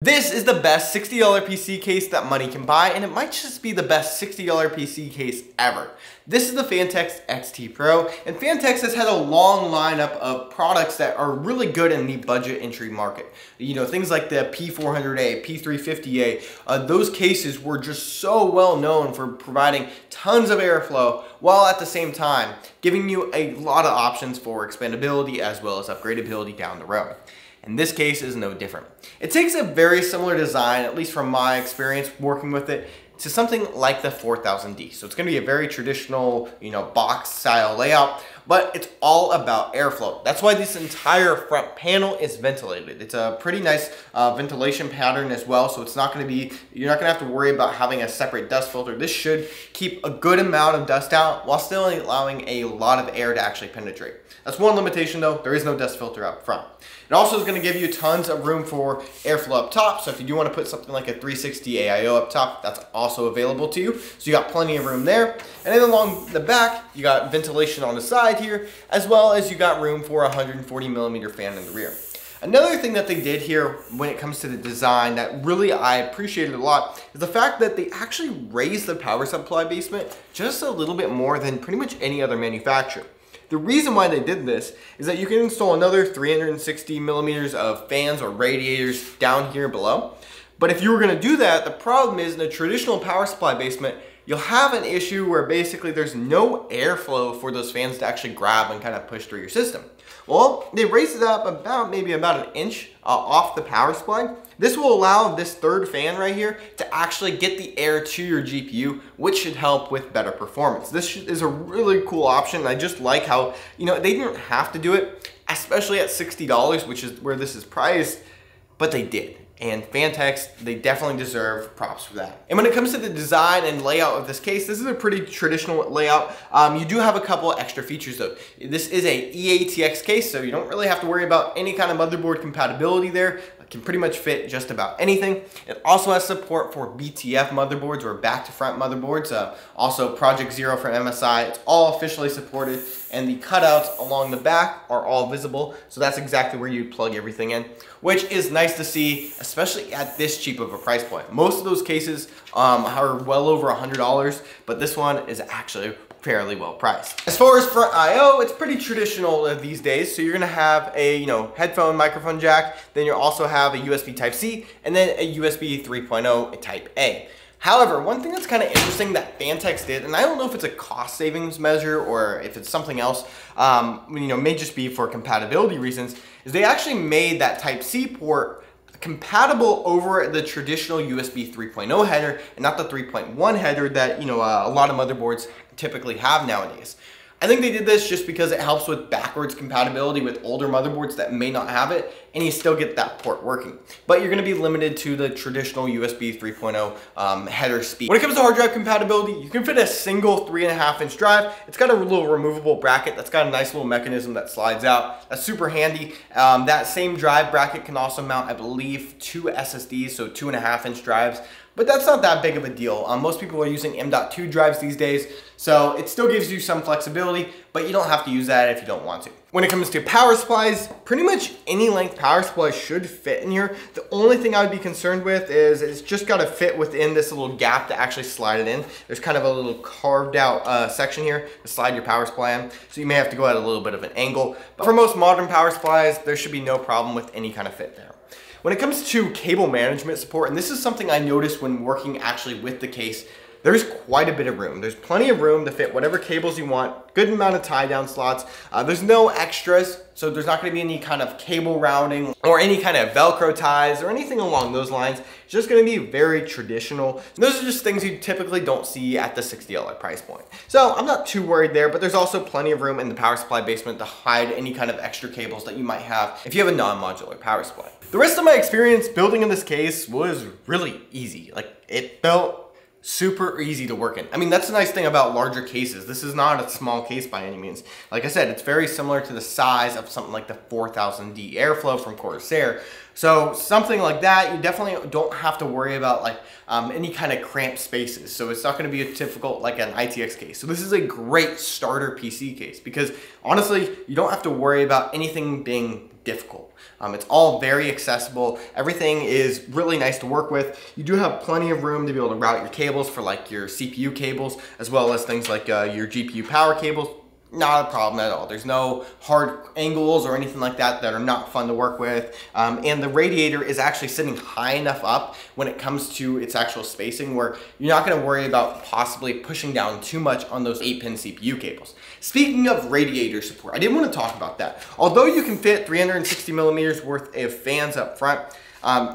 This is the best $60 PC case that money can buy, and it might just be the best $60 PC case ever. This is the Phanteks XT Pro, and Phanteks has had a long lineup of products that are really good in the budget entry market. You know, things like the P400A, P350A, those cases were just so well known for providing tons of airflow, while at the same time giving you a lot of options for expandability as well as upgradability down the road. And this case is no different. It takes a very similar design, at least from my experience working with it, to something like the 4000D. So it's going to be a very traditional, box style layout, but it's all about airflow. That's why this entire front panel is ventilated. It's a pretty nice ventilation pattern as well, so it's not going to be, you're not going to have to worry about having a separate dust filter. This should keep a good amount of dust out while still allowing a lot of air to actually penetrate. That's one limitation though, there is no dust filter up front. It also is going to give you tons of room for airflow up top, so if you do want to put something like a 360 AIO up top, that's also available to you. So you got plenty of room there. And then along the back, you got ventilation on the side here, as well as you got room for a 140mm fan in the rear. Another thing that they did here when it comes to the design that really I appreciated a lot is the fact that they actually raised the power supply basement just a little bit more than pretty much any other manufacturer. The reason why they did this is that you can install another 360mm of fans or radiators down here below. But if you were going to do that, the problem is in a traditional power supply basement, you'll have an issue where basically there's no airflow for those fans to actually grab and kind of push through your system. Well, they raised it up maybe about an inch off the power supply. This will allow this third fan right here to actually get the air to your GPU, which should help with better performance. This is a really cool option. I just like how, they didn't have to do it, especially at $60, which is where this is priced, but they did. And Phanteks, they definitely deserve props for that. And when it comes to the design and layout of this case, this is a pretty traditional layout. You do have a couple extra features though. This is a EATX case, so you don't really have to worry about any kind of motherboard compatibility there. It can pretty much fit just about anything. It also has support for BTF motherboards or back to front motherboards. Also Project Zero from MSI, it's all officially supported, and the cutouts along the back are all visible. So that's exactly where you plug everything in, which is nice to see, especially at this cheap of a price point. Most of those cases are well over $100, but this one is actually fairly well priced. As far as front I/O, it's pretty traditional these days. So you're gonna have a headphone microphone jack, then you'll also have a USB Type-C, and then a USB 3.0 Type A. However, one thing that's kind of interesting that Phanteks did, and I don't know if it's a cost savings measure or if it's something else, may just be for compatibility reasons, is they actually made that Type-C port compatible over the traditional USB 3.0 header and not the 3.1 header that a lot of motherboards typically have nowadays. I think they did this just because it helps with backwards compatibility with older motherboards that may not have it, and you still get that port working. But you're going to be limited to the traditional USB 3.0 header speed. When it comes to hard drive compatibility, you can fit a single 3.5-inch drive. It's got a little removable bracket that's got a nice little mechanism that slides out. That's super handy. That same drive bracket can also mount, I believe, 2 SSDs, so 2.5-inch drives. But that's not that big of a deal. Most people are using M.2 drives these days, so it still gives you some flexibility, but you don't have to use that if you don't want to. When it comes to power supplies, pretty much any length power supply should fit in here. The only thing I would be concerned with is it's just got to fit within this little gap to actually slide it in. There's kind of a little carved out section here to slide your power supply in, so you may have to go at a little bit of an angle. But for most modern power supplies, there should be no problem with any kind of fit there. When it comes to cable management support, and this is something I noticed when working actually with the case, there's quite a bit of room. There's plenty of room to fit whatever cables you want, good amount of tie down slots. There's no extras, so there's not gonna be any kind of cable routing or any kind of Velcro ties or anything along those lines. It's just gonna be very traditional. And those are just things you typically don't see at the $60 price point. So I'm not too worried there, but there's also plenty of room in the power supply basement to hide any kind of extra cables that you might have if you have a non-modular power supply. The rest of my experience building in this case was really easy. Like, it felt super easy to work in. I mean, that's the nice thing about larger cases. This is not a small case by any means. Like I said, it's very similar to the size of something like the 4000D Airflow from Corsair. So something like that, you definitely don't have to worry about like any kind of cramped spaces. So it's not going to be a difficult like an ITX case. So this is a great starter PC case because honestly, you don't have to worry about anything being difficult. It's all very accessible. Everything is really nice to work with. You do have plenty of room to be able to route your cables for like your CPU cables, as well as things like your GPU power cables. Not a problem at all. There's no hard angles or anything like that that are not fun to work with. And the radiator is actually sitting high enough up when it comes to its actual spacing where you're not going to worry about possibly pushing down too much on those 8-pin CPU cables. Speaking of radiator support, I did want to talk about that. Although you can fit 360 millimeters worth of fans up front,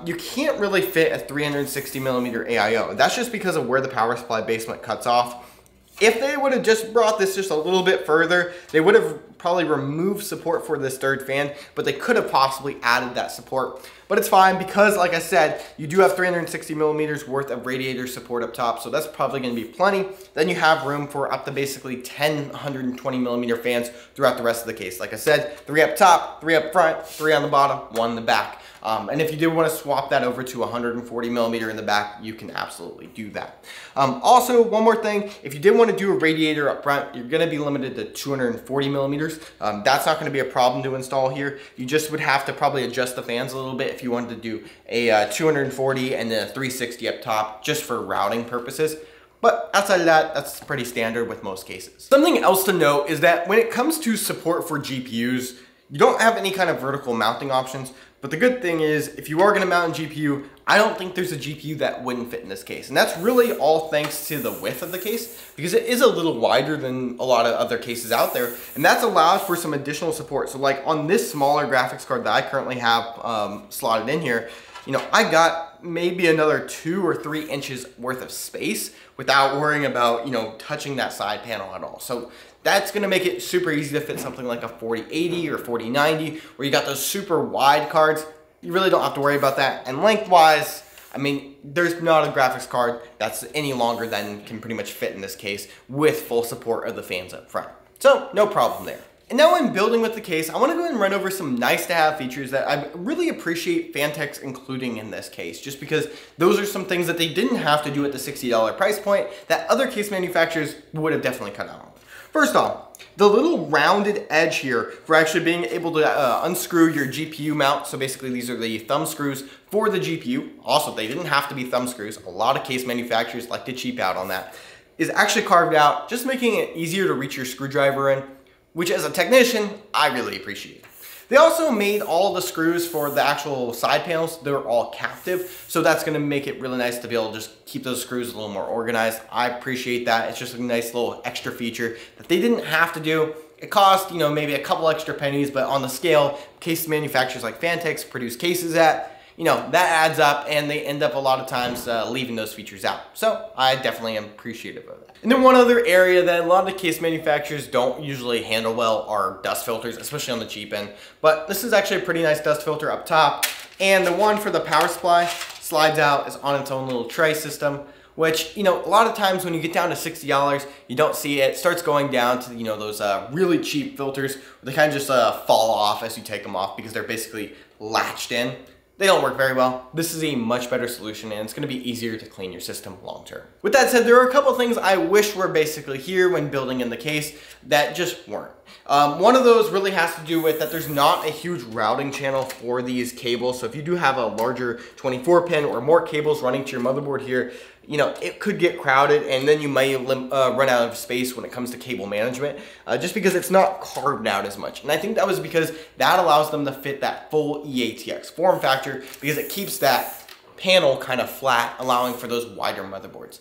you can't really fit a 360 millimeter AIO. That's just because of where the power supply basement cuts off. If they would have just brought this just a little bit further, they would have probably removed support for this third fan, but they could have possibly added that support. But it's fine because, like I said, you do have 360 millimeters worth of radiator support up top, so that's probably going to be plenty. Then you have room for up to basically 10 120 millimeter fans throughout the rest of the case. Like I said, 3 up top, 3 up front, 3 on the bottom, 1 in the back. And if you did want to swap that over to 140 millimeter in the back, you can absolutely do that. Also, one more thing, if you did want to do a radiator up front, you're going to be limited to 240 millimeters. That's not going to be a problem to install here. You just would have to probably adjust the fans a little bit if you wanted to do a 240 and then a 360 up top just for routing purposes. But outside of that, that's pretty standard with most cases. Something else to note is that when it comes to support for GPUs, you don't have any kind of vertical mounting options. But the good thing is, if you are going to mount a GPU, I don't think there's a GPU that wouldn't fit in this case. And that's really all thanks to the width of the case, because it is a little wider than a lot of other cases out there. And that's allowed for some additional support. So like on this smaller graphics card that I currently have slotted in here, you know, I got maybe another 2 or 3 inches worth of space without worrying about, you know, touching that side panel at all. So that's going to make it super easy to fit something like a 4080 or 4090 where you got those super wide cards. You really don't have to worry about that. And lengthwise, I mean, there's not a graphics card that's any longer than can pretty much fit in this case with full support of the fans up front. So no problem there. And now in building with the case, I want to go ahead and run over some nice to have features that I really appreciate Phanteks including in this case, just because those are some things that they didn't have to do at the $60 price point that other case manufacturers would have definitely cut out on. First off, the little rounded edge here for actually being able to unscrew your GPU mount. So basically these are the thumb screws for the GPU. Also, they didn't have to be thumb screws. A lot of case manufacturers like to cheap out on that. Is actually carved out, just making it easier to reach your screwdriver in, which as a technician, I really appreciate. They also made all the screws for the actual side panels, they're all captive, so that's gonna make it really nice to be able to just keep those screws a little more organized. I appreciate that. It's just a nice little extra feature that they didn't have to do. It cost, you know, maybe a couple extra pennies, but on the scale, case manufacturers like Phanteks produce cases at, you know, that adds up and they end up a lot of times leaving those features out. So I definitely am appreciative of that. And then one other area that a lot of case manufacturers don't usually handle well are dust filters, especially on the cheap end. But this is actually a pretty nice dust filter up top. And the one for the power supply slides out, is on its own little tray system, which, you know, a lot of times when you get down to $60, you don't see it. It starts going down to, you know, those really cheap filters. They kind of just fall off as you take them off because they're basically latched in. They don't work very well. This is a much better solution and it's gonna be easier to clean your system long term. With that said, there are a couple things I wish were basically here when building in the case that just weren't. One of those really has to do with that there's not a huge routing channel for these cables. So if you do have a larger 24 pin or more cables running to your motherboard here, you know, it could get crowded and then you might run out of space when it comes to cable management, just because it's not carved out as much. And I think that was because that allows them to fit that full EATX form factor because it keeps that panel kind of flat, allowing for those wider motherboards.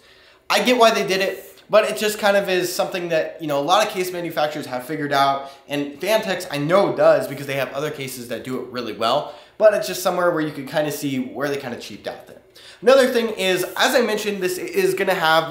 I get why they did it, but it just kind of is something that, you know, a lot of case manufacturers have figured out, and Phanteks I know does because they have other cases that do it really well, but it's just somewhere where you can kind of see where they kind of cheaped out there. Another thing is, as I mentioned, this is going to have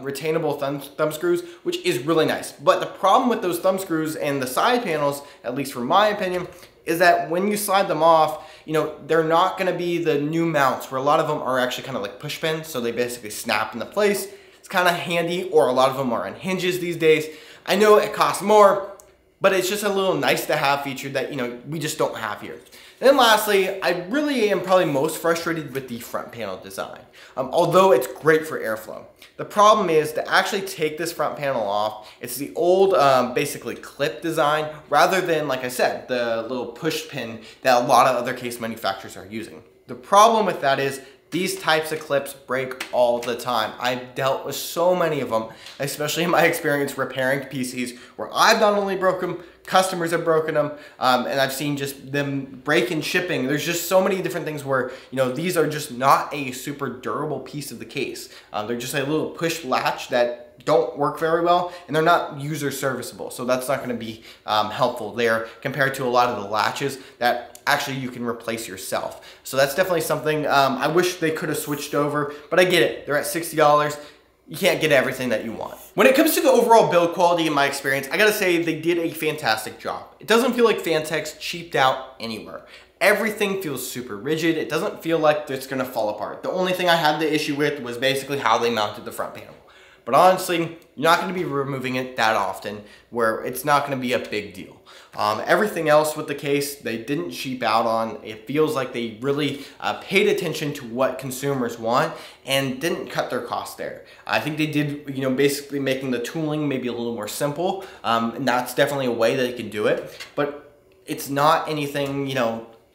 retainable thumb screws, which is really nice. But the problem with those thumb screws and the side panels, at least from my opinion, is that when you slide them off, you know, they're not going to be the new mounts where a lot of them are actually kind of like push pins, so they basically snap into place. It's kind of handy, or a lot of them are on hinges these days. I know it costs more, but it's just a little nice to have feature that, you know, we just don't have here. And then lastly, I really am probably most frustrated with the front panel design. Although it's great for airflow. The problem is to actually take this front panel off, it's the old basically clip design rather than, like I said, the little push pin that a lot of other case manufacturers are using. The problem with that is these types of clips break all the time. I've dealt with so many of them, especially in my experience repairing PCs where I've not only broken them, customers have broken them, and I've seen just them break in shipping. There's just so many different things where, these are just not a super durable piece of the case. They're just a little push latch that don't work very well, and they're not user serviceable. So that's not gonna be helpful there compared to a lot of the latches that actually you can replace yourself. So that's definitely something I wish they could have switched over, but I get it. They're at $60. You can't get everything that you want. When it comes to the overall build quality, in my experience, I gotta say they did a fantastic job. It doesn't feel like Phanteks cheaped out anywhere. Everything feels super rigid. It doesn't feel like it's gonna fall apart. The only thing I had the issue with was basically how they mounted the front panel. But honestly, you're not gonna be removing it that often where it's not gonna be a big deal. Everything else with the case, they didn't cheap out on. It feels like they really paid attention to what consumers want and didn't cut their costs there. I think they did, basically making the tooling maybe a little more simple, and that's definitely a way that they can do it. But it's not anything,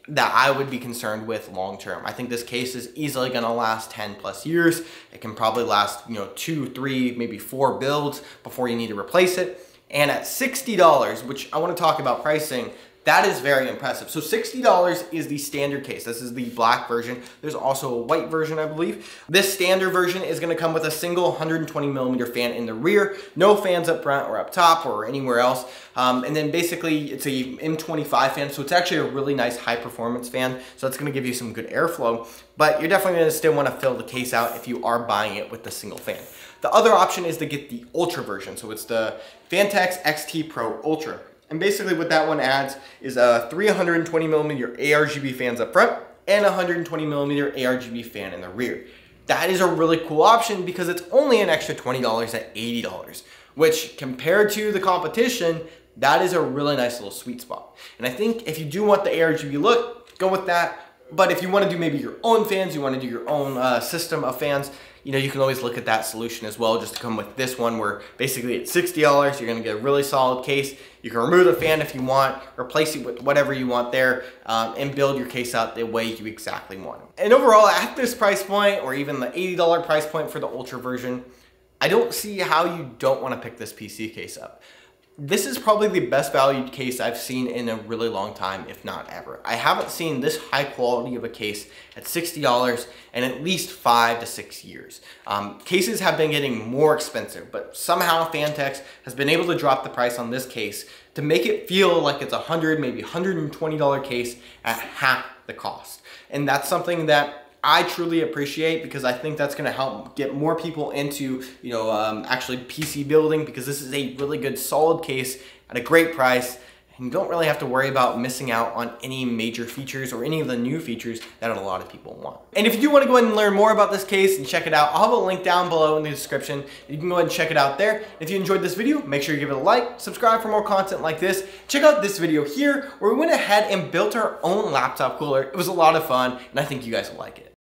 that I would be concerned with long term. I think this case is easily gonna last 10 plus years. It can probably last, 2, 3, maybe 4 builds before you need to replace it. And at $60, which I want to talk about pricing, that is very impressive. So $60 is the standard case. This is the black version. There's also a white version, I believe. This standard version is going to come with a single 120mm fan in the rear, no fans up front or up top or anywhere else. And then basically it's a M25 fan, so it's actually a really nice high performance fan. So it's going to give you some good airflow, but you're definitely going to still want to fill the case out if you are buying it with the single fan. The other option is to get the Ultra version. So it's the Phanteks XT Pro Ultra. And basically what that one adds is a 320mm ARGB fans up front and a 120mm ARGB fan in the rear. That is a really cool option because it's only an extra $20 at $80, which compared to the competition, that is a really nice little sweet spot. And I think if you do want the ARGB look, go with that. But if you want to do maybe your own fans, you want to do your own system of fans, you can always look at that solution as well, just to come with this one where basically at $60, you're going to get a really solid case. You can remove the fan if you want, replace it with whatever you want there, and build your case out the way you exactly want it. And overall, at this price point, or even the $80 price point for the Ultra version, I don't see how you don't want to pick this PC case up. This is probably the best valued case I've seen in a really long time, if not ever. I haven't seen this high quality of a case at $60 in at least 5 to 6 years. Cases have been getting more expensive, but somehow Phanteks has been able to drop the price on this case to make it feel like it's a $100, maybe $120 case at half the cost. And that's something that I truly appreciate because I think that's going to help get more people into, actually PC building, because this is a really good solid case at a great price. And you don't really have to worry about missing out on any major features or any of the new features that a lot of people want. And if you do want to go ahead and learn more about this case and check it out, I'll have a link down below in the description. You can go ahead and check it out there. If you enjoyed this video, make sure you give it a like, subscribe for more content like this. Check out this video here where we went ahead and built our own laptop cooler. It was a lot of fun, and I think you guys will like it.